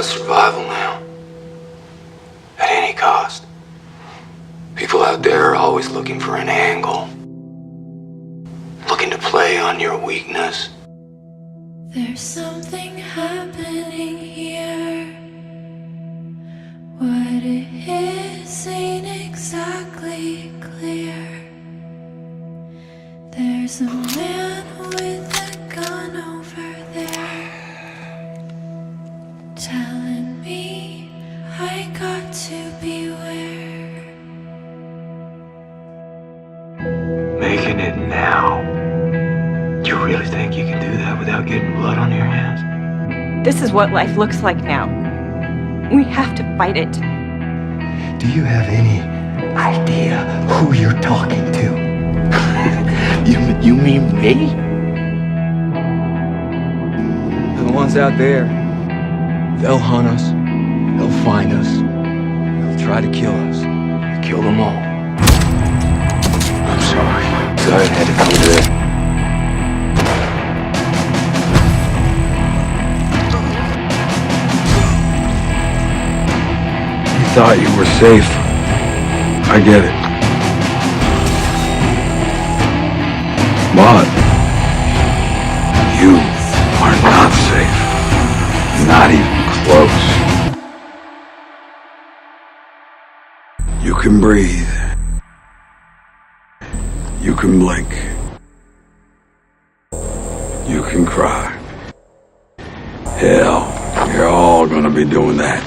about survival now. At any cost. People out there are always looking for an angle. Looking to play on your weakness. There's something happening here. What it is ain't exactly clear. There's a man with a gun over there, telling me I got to beware. Making it now. You really think you can do that without getting blood on your hands? This is what life looks like now. We have to fight it. Do you have any idea who you're talking to? You mean me? The ones out there, they'll hunt us, they'll find us, they'll try to kill us. Kill them all. I'm sorry. Sorry it had to come to this. You thought you were safe. I get it. But you are not safe. Not even close. You can breathe. You can blink. You can cry. Hell, you're all gonna be doing that.